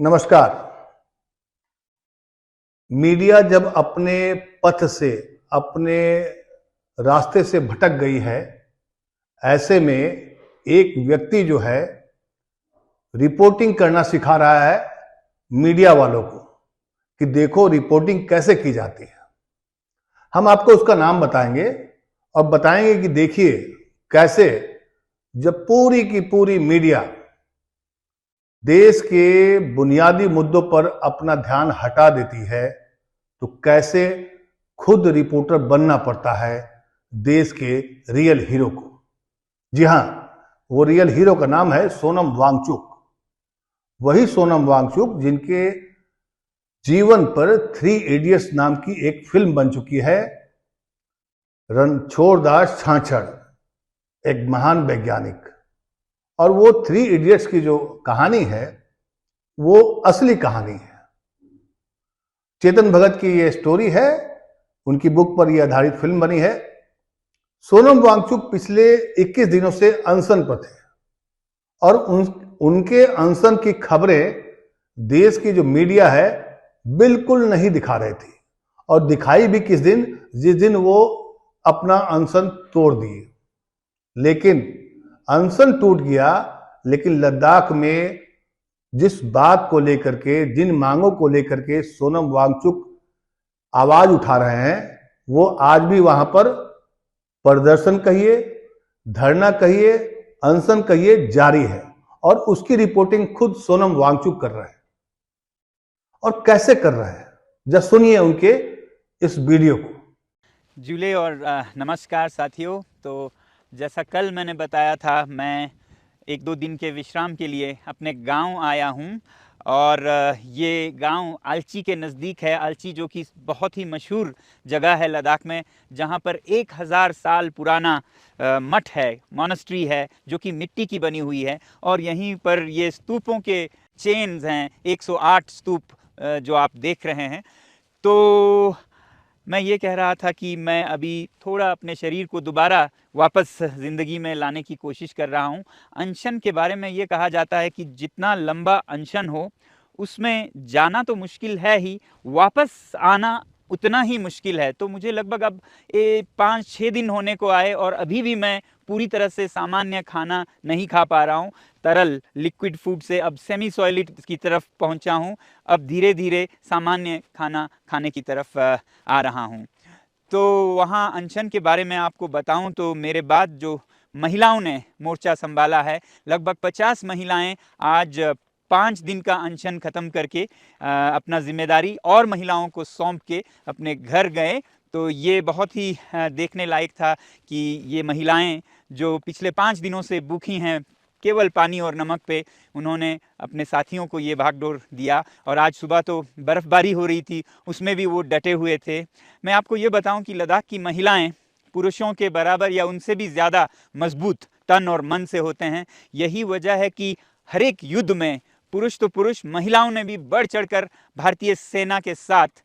नमस्कार। मीडिया जब अपने पथ से, अपने रास्ते से भटक गई है, ऐसे में एक व्यक्ति जो है रिपोर्टिंग करना सिखा रहा है मीडिया वालों को कि देखो रिपोर्टिंग कैसे की जाती है। हम आपको उसका नाम बताएंगे और बताएंगे कि देखिए कैसे जब पूरी की पूरी मीडिया देश के बुनियादी मुद्दों पर अपना ध्यान हटा देती है तो कैसे खुद रिपोर्टर बनना पड़ता है देश के रियल हीरो को। जी हां, वो रियल हीरो का नाम है सोनम वांगचुक। वही सोनम वांगचुक जिनके जीवन पर 3 इडियट्स नाम की एक फिल्म बन चुकी है। रणछोड़ दास छाछड़ एक महान वैज्ञानिक, और वो 3 इडियट्स की जो कहानी है वो असली कहानी है। चेतन भगत की ये स्टोरी है, उनकी बुक पर यह आधारित फिल्म बनी है। सोनम वांगचुक पिछले 21 दिनों से अनशन पर थे और उनके अनशन की खबरें देश की जो मीडिया है बिल्कुल नहीं दिखा रही थी, और दिखाई भी किस दिन, जिस दिन वो अपना अनशन तोड़ दिए। लेकिन अनशन टूट गया, लेकिन लद्दाख में जिस बात को लेकर के, जिन मांगों को लेकर के सोनम वांगचुक आवाज उठा रहे हैं, वो आज भी वहां पर प्रदर्शन कहिए, धरना कहिए, अनशन कहिए, जारी है। और उसकी रिपोर्टिंग खुद सोनम वांगचुक कर रहे हैं। और कैसे कर रहे हैं, जरा सुनिए उनके इस वीडियो को। जुले और नमस्कार साथियों। तो जैसा कल मैंने बताया था, मैं 1-2 दिन के विश्राम के लिए अपने गांव आया हूं, और ये गांव आलची के नज़दीक है। आलची जो कि बहुत ही मशहूर जगह है लद्दाख में, जहां पर 1000 साल पुराना मठ है, मॉनेस्ट्री है, जो कि मिट्टी की बनी हुई है। और यहीं पर ये स्तूपों के चेन्स हैं, 108 स्तूप जो आप देख रहे हैं। तो मैं ये कह रहा था कि मैं अभी थोड़ा अपने शरीर को दोबारा वापस ज़िंदगी में लाने की कोशिश कर रहा हूँ। अनशन के बारे में ये कहा जाता है कि जितना लंबा अनशन हो उसमें जाना तो मुश्किल है ही, वापस आना उतना ही मुश्किल है। तो मुझे लगभग अब 5-6 दिन होने को आए और अभी भी मैं पूरी तरह से सामान्य खाना नहीं खा पा रहा हूँ। तरल लिक्विड फूड से अब सेमी सॉलिड की तरफ पहुँचा हूँ। अब धीरे धीरे सामान्य खाना खाने की तरफ आ रहा हूँ। तो वहाँ अनशन के बारे में आपको बताऊं तो मेरे बाद जो महिलाओं ने मोर्चा संभाला है, लगभग 50 महिलाएं आज 5 दिन का अनशन ख़त्म करके अपना जिम्मेदारी और महिलाओं को सौंप के अपने घर गए। तो ये बहुत ही देखने लायक था कि ये महिलाएं जो पिछले 5 दिनों से भूखी हैं, केवल पानी और नमक पे, उन्होंने अपने साथियों को ये भागदौड़ दिया। और आज सुबह तो बर्फ़बारी हो रही थी, उसमें भी वो डटे हुए थे। मैं आपको ये बताऊं कि लद्दाख की महिलाएं पुरुषों के बराबर या उनसे भी ज़्यादा मजबूत तन और मन से होते हैं। यही वजह है कि हर एक युद्ध में पुरुष तो पुरुष, महिलाओं ने भी बढ़ चढ़कर भारतीय सेना के साथ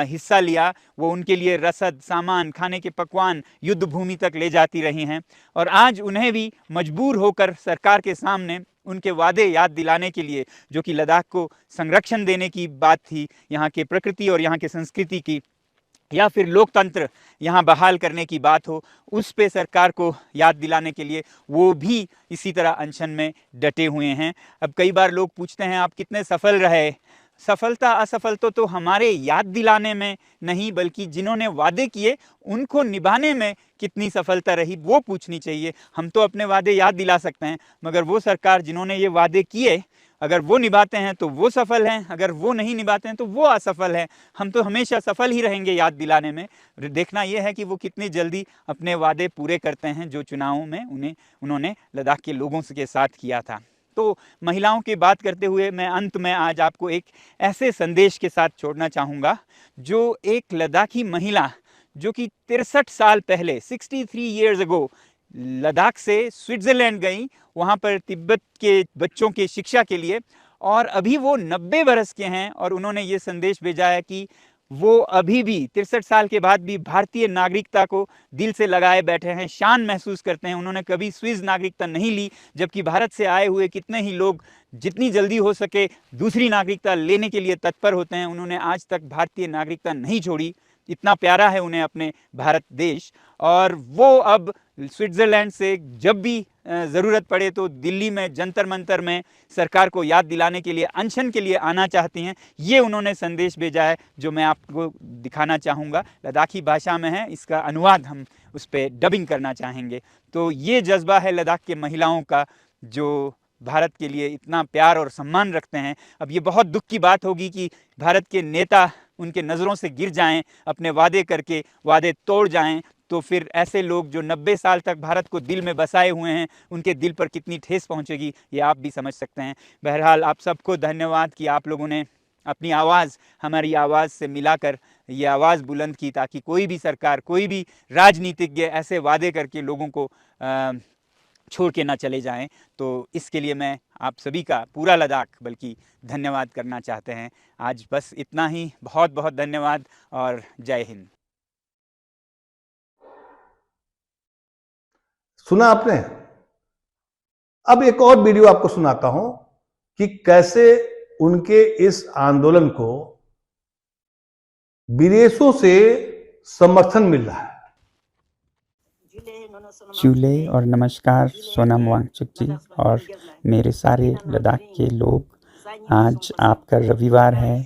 हिस्सा लिया। वो उनके लिए रसद, सामान, खाने के पकवान युद्ध भूमि तक ले जाती रही हैं। और आज उन्हें भी मजबूर होकर सरकार के सामने उनके वादे याद दिलाने के लिए, जो कि लद्दाख को संरक्षण देने की बात थी, यहाँ के प्रकृति और यहाँ के संस्कृति की, या फिर लोकतंत्र यहाँ बहाल करने की बात हो, उस पे सरकार को याद दिलाने के लिए वो भी इसी तरह अनशन में डटे हुए हैं। अब कई बार लोग पूछते हैं आप कितने सफल रहे। सफलता असफलता तो हमारे याद दिलाने में नहीं, बल्कि जिन्होंने वादे किए उनको निभाने में कितनी सफलता रही वो पूछनी चाहिए। हम तो अपने वादे याद दिला सकते हैं, मगर वो सरकार जिन्होंने ये वादे किए, अगर वो निभाते हैं तो वो सफल हैं, अगर वो नहीं निभाते हैं तो वो असफल हैं। हम तो हमेशा सफल ही रहेंगे याद दिलाने में। देखना ये है कि वो कितनी जल्दी अपने वादे पूरे करते हैं जो चुनावों में उन्होंने लद्दाख के लोगों के साथ किया था। तो महिलाओं की बात करते हुए मैं अंत में आज आपको एक ऐसे संदेश के साथ छोड़ना चाहूँगा, जो एक लद्दाखी महिला जो कि 63 साल पहले 63 ईयर्स अगो लद्दाख से स्विट्ज़रलैंड गई, वहाँ पर तिब्बत के बच्चों के शिक्षा के लिए, और अभी वो 90 बरस के हैं। और उन्होंने ये संदेश भेजा है कि वो अभी भी 63 साल के बाद भी भारतीय नागरिकता को दिल से लगाए बैठे हैं, शान महसूस करते हैं। उन्होंने कभी स्विस नागरिकता नहीं ली, जबकि भारत से आए हुए कितने ही लोग जितनी जल्दी हो सके दूसरी नागरिकता लेने के लिए तत्पर होते हैं। उन्होंने आज तक भारतीय नागरिकता नहीं छोड़ी, इतना प्यारा है उन्हें अपने भारत देश। और वो अब स्विट्ज़रलैंड से जब भी ज़रूरत पड़े तो दिल्ली में जंतर मंतर में सरकार को याद दिलाने के लिए, अनशन के लिए आना चाहती हैं। ये उन्होंने संदेश भेजा है जो मैं आपको दिखाना चाहूँगा। लद्दाखी भाषा में है, इसका अनुवाद हम उस पर डबिंग करना चाहेंगे। तो ये जज्बा है लद्दाख के महिलाओं का जो भारत के लिए इतना प्यार और सम्मान रखते हैं। अब ये बहुत दुख की बात होगी कि भारत के नेता उनके नज़रों से गिर जाएं, अपने वादे करके वादे तोड़ जाएं, तो फिर ऐसे लोग जो 90 साल तक भारत को दिल में बसाए हुए हैं, उनके दिल पर कितनी ठेस पहुंचेगी ये आप भी समझ सकते हैं। बहरहाल आप सबको धन्यवाद कि आप लोगों ने अपनी आवाज़ हमारी आवाज़ से मिलाकर ये आवाज़ बुलंद की, ताकि कोई भी सरकार, कोई भी राजनीतिज्ञ ऐसे वादे करके लोगों को छोड़ के ना चले जाएं। तो इसके लिए मैं आप सभी का, पूरा लद्दाख बल्कि, धन्यवाद करना चाहते हैं। आज बस इतना ही। बहुत बहुत धन्यवाद और जय हिंद। सुना आपने? अब एक और वीडियो आपको सुनाता हूं कि कैसे उनके इस आंदोलन को विदेशों से समर्थन मिल रहा है। चूले और नमस्कार सोनम वांगचुक जी और मेरे सारे लद्दाख के लोग। आज आपका रविवार है,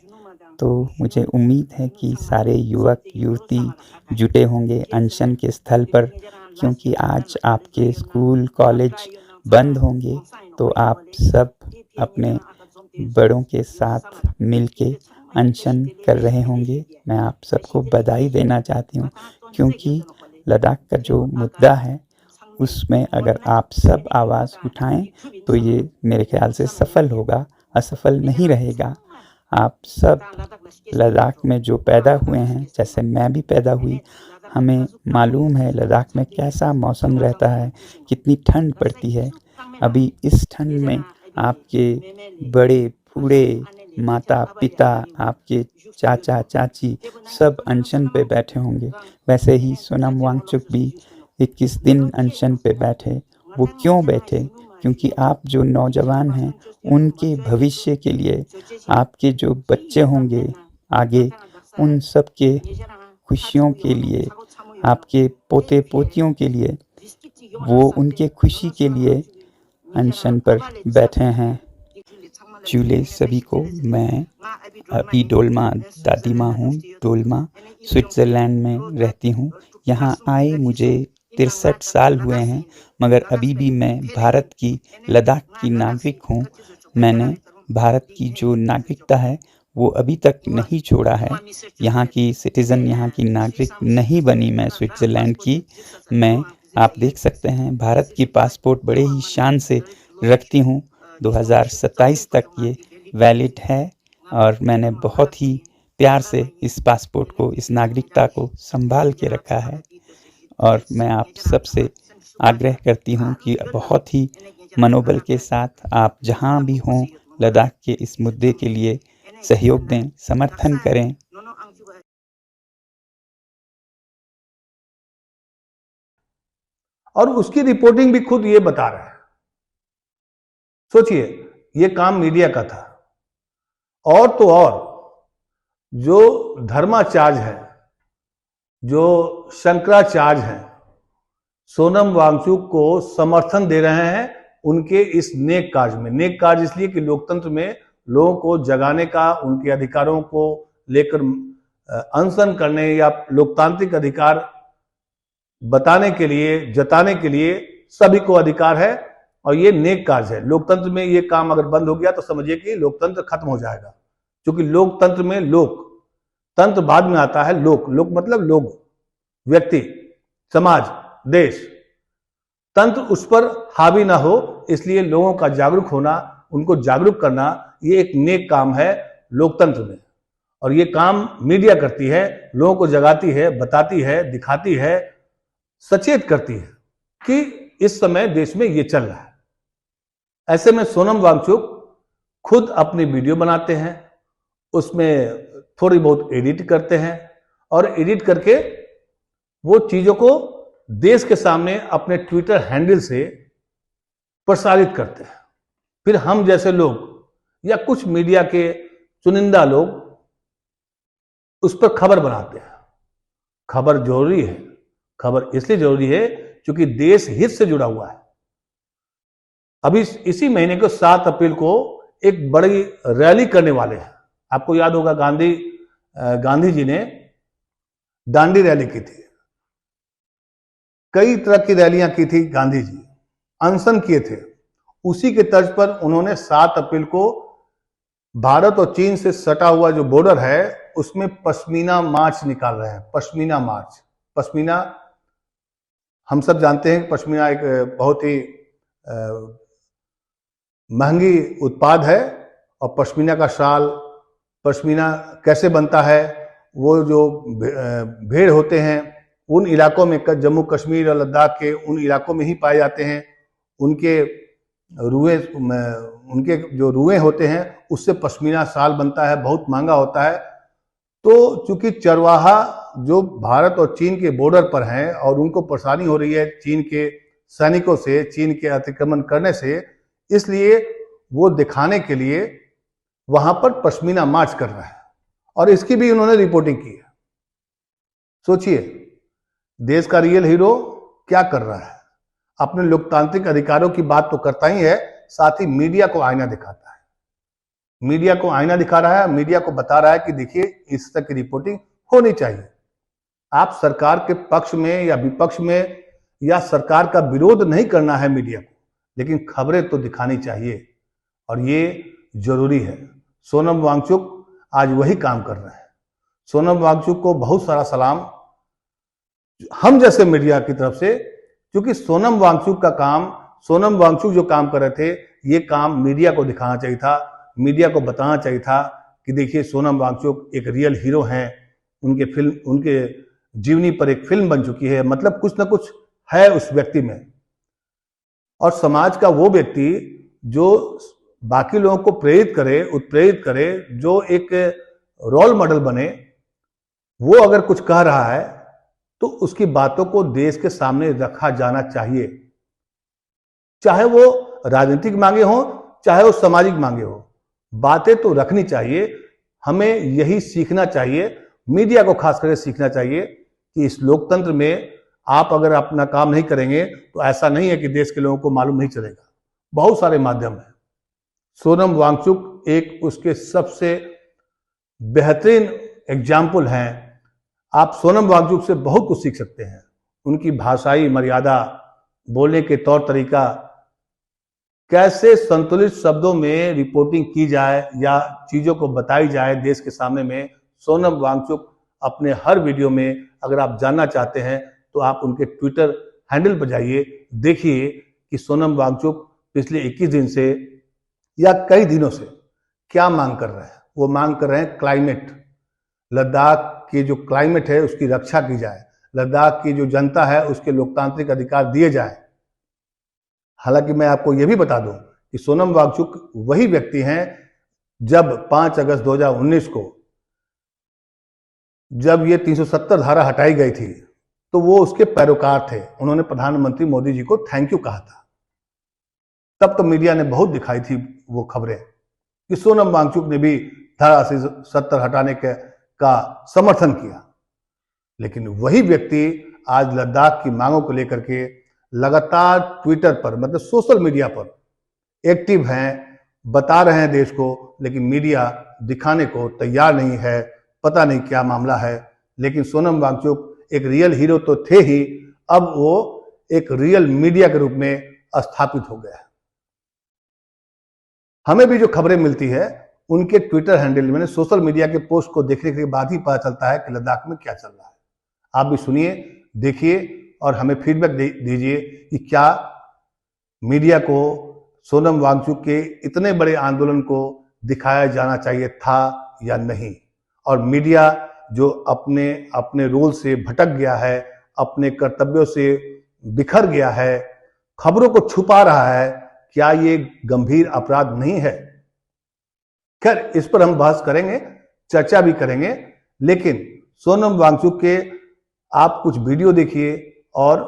तो मुझे उम्मीद है कि सारे युवक युवती जुटे होंगे अनशन के स्थल पर, क्योंकि आज आपके स्कूल कॉलेज बंद होंगे। तो आप सब अपने बड़ों के साथ मिलके अनशन कर रहे होंगे। मैं आप सबको बधाई देना चाहती हूँ, क्योंकि लद्दाख का जो मुद्दा है उसमें अगर आप सब आवाज़ उठाएं तो ये मेरे ख्याल से सफल होगा, असफल नहीं रहेगा। आप सब लद्दाख में जो पैदा हुए हैं, जैसे मैं भी पैदा हुई, हमें मालूम है लद्दाख में कैसा मौसम रहता है, कितनी ठंड पड़ती है। अभी इस ठंड में आपके बड़े बूढ़े, माता पिता, आपके चाचा चाची सब अनशन पे बैठे होंगे। वैसे ही सोनम वांगचुक भी 21 दिन अनशन पे बैठे। वो क्यों बैठे? क्योंकि आप जो नौजवान हैं उनके भविष्य के लिए, आपके जो बच्चे होंगे आगे, उन सब के खुशियों के लिए, आपके पोते पोतियों के लिए, वो उनके खुशी के लिए अनशन पर बैठे हैं। चूले सभी को। मैं अभी डोलमा दादी माँ हूँ। डोलमा स्विट्ज़रलैंड में रहती हूँ। यहाँ आए मुझे 63 साल हुए हैं, मगर अभी भी मैं भारत की, लद्दाख की नागरिक हूँ। मैंने भारत की जो नागरिकता है वो अभी तक नहीं छोड़ा है। यहाँ की सिटीज़न, यहाँ की नागरिक नहीं बनी मैं स्विट्ज़रलैंड की। मैं, आप देख सकते हैं, भारत की पासपोर्ट बड़े ही शान से रखती हूँ। 2027 तक ये वैलिड है और मैंने बहुत ही प्यार से इस पासपोर्ट को, इस नागरिकता को संभाल के रखा है। और मैं आप सबसे आग्रह करती हूँ कि बहुत ही मनोबल के साथ आप जहाँ भी हों लद्दाख के इस मुद्दे के लिए सहयोग दें, समर्थन करें। और उसकी रिपोर्टिंग भी खुद ये बता रहा है। सोचिए, ये काम मीडिया का था। और तो और जो धर्माचार्य है, जो शंकराचार्य हैं, सोनम वांगचुक को समर्थन दे रहे हैं उनके इस नेक कार्य में। नेक कार्य इसलिए कि लोकतंत्र में लोगों को जगाने का, उनके अधिकारों को लेकर अनशन करने या लोकतांत्रिक अधिकार बताने के लिए, जताने के लिए सभी को अधिकार है और ये नेक कार्य है। लोकतंत्र में ये काम अगर बंद हो गया तो समझिए कि लोकतंत्र खत्म हो जाएगा, क्योंकि लोकतंत्र में लोक, तंत्र बाद में आता है। लोक, लोक मतलब लोग, व्यक्ति, समाज, देश। तंत्र उस पर हावी ना हो, इसलिए लोगों का जागरूक होना, उनको जागरूक करना, ये एक नेक काम है लोकतंत्र में। और ये काम मीडिया करती है, लोगों को जगाती है, बताती है, दिखाती है, सचेत करती है कि इस समय देश में ये चल रहा है। ऐसे में सोनम वांगचुक खुद अपनी वीडियो बनाते हैं, उसमें थोड़ी बहुत एडिट करते हैं और एडिट करके वो चीजों को देश के सामने अपने ट्विटर हैंडल से प्रसारित करते हैं। फिर हम जैसे लोग या कुछ मीडिया के चुनिंदा लोग उस पर खबर बनाते हैं। खबर जरूरी है, खबर इसलिए जरूरी है क्योंकि देश हित से जुड़ा हुआ है। अभी इसी महीने को 7 अप्रैल को एक बड़ी रैली करने वाले हैं। आपको याद होगा गांधी जी ने दांडी रैली की थी, कई तरह की रैलियां की थी गांधी जी, अनशन किए थे। उसी के तर्ज पर उन्होंने 7 अप्रैल को भारत और चीन से सटा हुआ जो बॉर्डर है उसमें पश्मीना मार्च निकाल रहे हैं। पश्मीना मार्च, पश्मीना हम सब जानते हैं, पश्मीना एक बहुत ही महंगी उत्पाद है। और पश्मीना का शाल, पश्मीना कैसे बनता है, वो जो भेड़ होते हैं उन इलाकों में, जम्मू कश्मीर और लद्दाख के उन इलाकों में ही पाए जाते हैं। उनके जो रुएं होते हैं उससे पश्मीना शाल बनता है, बहुत महंगा होता है। तो चूंकि चरवाहा जो भारत और चीन के बॉर्डर पर हैं और उनको परेशानी हो रही है चीन के सैनिकों से, चीन के अतिक्रमण करने से, इसलिए वो दिखाने के लिए वहां पर पश्मीना मार्च कर रहा है और इसकी भी उन्होंने रिपोर्टिंग की है। सोचिए, देश का रियल हीरो क्या कर रहा है, अपने लोकतांत्रिक अधिकारों की बात तो करता ही है, साथ ही मीडिया को आईना दिखाता है। मीडिया को आईना दिखा रहा है, मीडिया को बता रहा है कि देखिए इस तरह की रिपोर्टिंग होनी चाहिए। आप सरकार के पक्ष में या विपक्ष में या सरकार का विरोध नहीं करना है मीडिया को, लेकिन खबरें तो दिखानी चाहिए और ये जरूरी है। सोनम वांगचुक आज वही काम कर रहे हैं। सोनम वांगचुक को बहुत सारा सलाम हम जैसे मीडिया की तरफ से, क्योंकि सोनम वांगचुक जो काम कर रहे थे, ये काम मीडिया को दिखाना चाहिए था, मीडिया को बताना चाहिए था कि देखिए सोनम वांगचुक एक रियल हीरो हैं। उनके जीवनी पर एक फिल्म बन चुकी है, मतलब कुछ ना कुछ है उस व्यक्ति में। और समाज का वो व्यक्ति जो बाकी लोगों को प्रेरित करे, उत्प्रेरित करे, जो एक रोल मॉडल बने, वो अगर कुछ कह रहा है तो उसकी बातों को देश के सामने रखा जाना चाहिए, चाहे वो राजनीतिक मांगे हो, चाहे वो सामाजिक मांगे हो। बातें तो रखनी चाहिए। हमें यही सीखना चाहिए, मीडिया को खास करके सीखना चाहिए कि इस लोकतंत्र में आप अगर अपना काम नहीं करेंगे तो ऐसा नहीं है कि देश के लोगों को मालूम नहीं चलेगा। बहुत सारे माध्यम हैं। सोनम वांगचुक एक उसके सबसे बेहतरीन एग्जाम्पल हैं। आप सोनम वांगचुक से बहुत कुछ सीख सकते हैं। उनकी भाषाई मर्यादा, बोलने के तौर तरीका, कैसे संतुलित शब्दों में रिपोर्टिंग की जाए या चीजों को बताई जाए देश के सामने में, सोनम वांगचुक अपने हर वीडियो में, अगर आप जानना चाहते हैं तो आप उनके ट्विटर हैंडल पर जाइए, देखिए कि सोनम वांगचुक पिछले 21 दिन से या कई दिनों से क्या मांग कर रहे हैं। वो मांग कर रहे हैं क्लाइमेट, लद्दाख की जो क्लाइमेट है उसकी रक्षा की जाए, लद्दाख की जो जनता है उसके लोकतांत्रिक अधिकार दिए जाए। हालांकि मैं आपको यह भी बता दूं कि सोनम वांगचुक वही व्यक्ति हैं जब 5 अगस्त 2019 को जब ये 370 धारा हटाई गई थी तो वो उसके पैरोकार थे। उन्होंने प्रधानमंत्री मोदी जी को थैंक यू कहा था। तब तो मीडिया ने बहुत दिखाई थी वो खबरें कि सोनम वांगचुक ने भी धारा 70 हटाने का समर्थन किया। लेकिन वही व्यक्ति आज लद्दाख की मांगों को लेकर के लगातार ट्विटर पर, मतलब सोशल मीडिया पर एक्टिव हैं, बता रहे हैं देश को, लेकिन मीडिया दिखाने को तैयार नहीं है। पता नहीं क्या मामला है। लेकिन सोनम वांगचुक एक रियल हीरो तो थे ही, अब वो एक रियल मीडिया के रूप में स्थापित हो गया है। हमें भी जो खबरें मिलती है उनके ट्विटर हैंडल में, सोशल मीडिया के पोस्ट को देखने के बाद ही पता चलता है कि लद्दाख में क्या चल रहा है। आप भी सुनिए, देखिए और हमें फीडबैक दीजिए कि क्या मीडिया को सोनम वांगचुक के इतने बड़े आंदोलन को दिखाया जाना चाहिए था या नहीं। और मीडिया जो अपने अपने रोल से भटक गया है, अपने कर्तव्यों से बिखर गया है, खबरों को छुपा रहा है, क्या ये गंभीर अपराध नहीं है? खैर, इस पर हम बहस करेंगे, चर्चा भी करेंगे। लेकिन सोनम वांगचुक के आप कुछ वीडियो देखिए और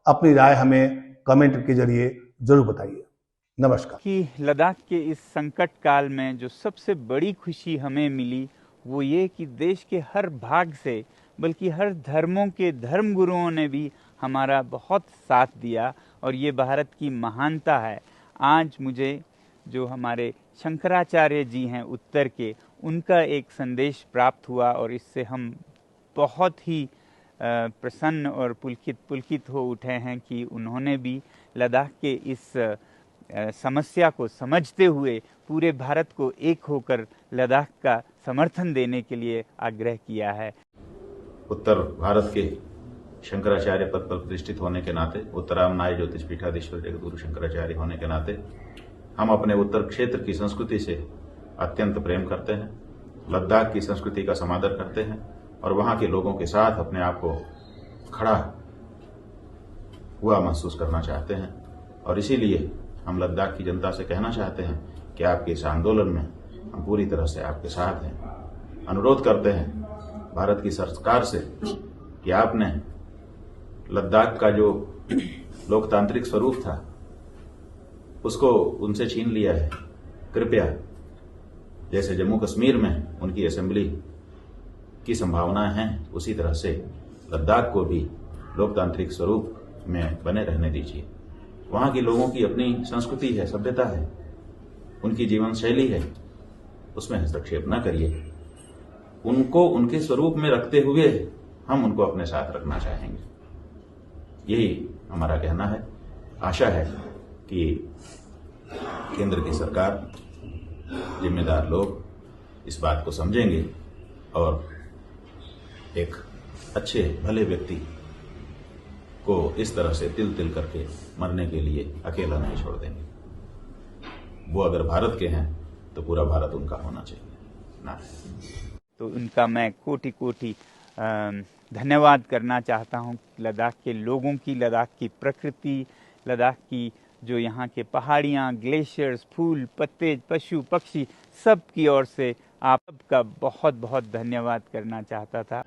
अपनी राय हमें कमेंट के जरिए जरूर बताइए। नमस्कार। कि लद्दाख के इस संकट काल में जो सबसे बड़ी खुशी हमें मिली वो ये कि देश के हर भाग से, बल्कि हर धर्मों के धर्मगुरुओं ने भी हमारा बहुत साथ दिया, और ये भारत की महानता है। आज मुझे जो हमारे शंकराचार्य जी हैं उत्तर के, उनका एक संदेश प्राप्त हुआ, और इससे हम बहुत ही प्रसन्न और पुलकित हो उठे हैं कि उन्होंने भी लद्दाख के इस समस्या को समझते हुए पूरे भारत को एक होकर लद्दाख का समर्थन देने के लिए आग्रह किया है। उत्तर भारत के शंकराचार्य पद पर प्रतिष्ठित होने के नाते, उत्तरामनाय ज्योतिषपीठाधीश्वर जगद्गुरु शंकराचार्य होने के नाते हम अपने उत्तर क्षेत्र की संस्कृति से अत्यंत प्रेम करते हैं, लद्दाख की संस्कृति का समादर करते हैं और वहां के लोगों के साथ अपने आप को खड़ा हुआ महसूस करना चाहते हैं। और इसीलिए हम लद्दाख की जनता से कहना चाहते हैं कि आपके इस आंदोलन में हम पूरी तरह से आपके साथ हैं। अनुरोध करते हैं भारत की सरकार से कि आपने लद्दाख का जो लोकतांत्रिक स्वरूप था उसको उनसे छीन लिया है। कृपया जैसे जम्मू कश्मीर में उनकी असेंबली की संभावना है, उसी तरह से लद्दाख को भी लोकतांत्रिक स्वरूप में बने रहने दीजिए। वहाँ के लोगों की अपनी संस्कृति है, सभ्यता है, उनकी जीवन शैली है, उसमें हस्तक्षेप न करिए। उनको उनके स्वरूप में रखते हुए हम उनको अपने साथ रखना चाहेंगे, यही हमारा कहना है। आशा है कि केंद्र की सरकार, जिम्मेदार लोग इस बात को समझेंगे और एक अच्छे भले व्यक्ति को इस तरह से तिल तिल करके मरने के लिए अकेला नहीं छोड़ देंगे। वो अगर भारत के हैं तो पूरा भारत उनका होना चाहिए ना। तो उनका मैं कोटि कोटि धन्यवाद करना चाहता हूँ। लद्दाख के लोगों की, लद्दाख की प्रकृति, लद्दाख की जो यहाँ के पहाड़ियाँ, ग्लेशियर्स, फूल, पत्ते, पशु, पक्षी, सब की ओर से आप सबका बहुत बहुत धन्यवाद करना चाहता था।